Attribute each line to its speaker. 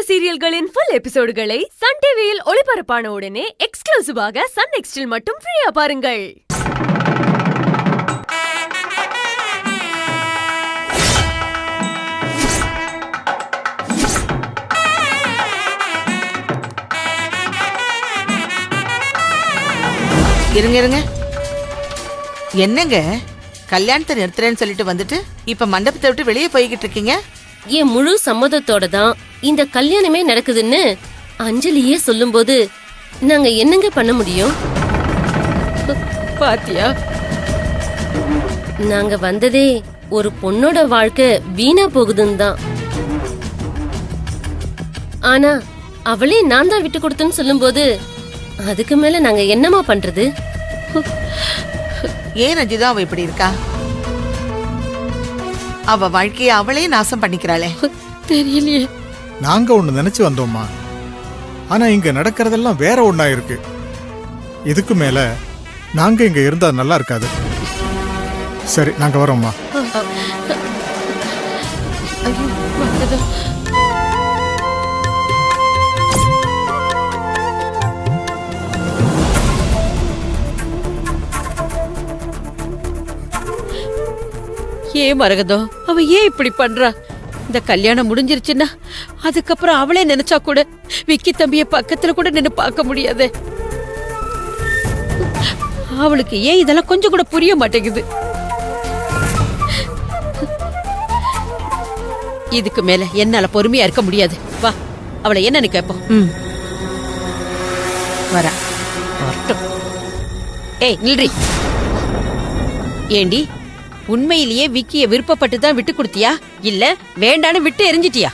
Speaker 1: சீரியல்களின் full எபிசோடுகளை Sun டிவியில் ஒளிபரப்பான உடனே எக்ஸ்க்ளூசிவாக சன் நெக்ஸ்டில் மட்டும் ஃப்ரீயா பாருங்கள்.
Speaker 2: இருங்க என்னங்க கல்யாணத்தை நிறுத்துறேன்னு சொல்லிட்டு வந்துட்டு இப்ப மண்டபத்தை விட்டு வெளியே போய்கிட்டு இருக்கீங்க?
Speaker 3: என் முழு சம்மதத்தோட தான் இந்த கல்யாணமே நடக்குதுன்னு அஞ்சலியே சொல்லும்போது நாங்க என்னங்க பண்ண முடியும்?
Speaker 4: பாத்தியா,
Speaker 3: நாங்க வந்ததே ஒரு பொண்ணோட வாழ்க்கை வீணா போகுதுன்னு தான். ஆனா அவளே நான் தான் விட்டு கொடுத்தேன்னு சொல்லும்போது அதுக்கு மேல நாங்க என்னமா பண்றது?
Speaker 2: ஏன் ரஞ்சிதா அவ இப்படி இருக்கா? அவ வாழ்க்கைய அவளே நாசம் பண்ணிக்கிறாளே.
Speaker 4: தெரியலையே.
Speaker 5: நாங்க ஒண்ணு நினைச்சு வந்தோம்மா, ஆனா இங்க நடக்கிறதெல்லாம் வேற ஒண்ணா இருக்கு. இதுக்கு மேல நாங்க இங்க இருந்தா நல்லா இருக்காது. சரி, நாங்க வரோம்மா.
Speaker 4: ஏன் மரகதம், அவ ஏன் இப்படி பண்றா? இந்த கல்யாணம் முடிஞ்சிருச்சுன்னா அதுக்கப்புறம் அவளே நினைச்சா கூட விக்கி தம்பிய பக்கத்துல கூட நின்னு பார்க்க முடியாது. அவளுக்கு ஏன் இதெல்லாம் கொஞ்சம் கூட புரிய மாட்டேங்குது. இதுக்கு மேல என்னால பொறுமையா இருக்க முடியாது. வா, அவளை என்னன்னு கேப்போம்.
Speaker 2: வரா.
Speaker 4: ஏய் நில்றி. ஏண்டி, உண்மையிலேயே விக்கிய விருப்பப்பட்டு தான் விட்டு கொடுத்தியா இல்ல வேண்டான்னு விட்டு எரிஞ்சிட்டியா?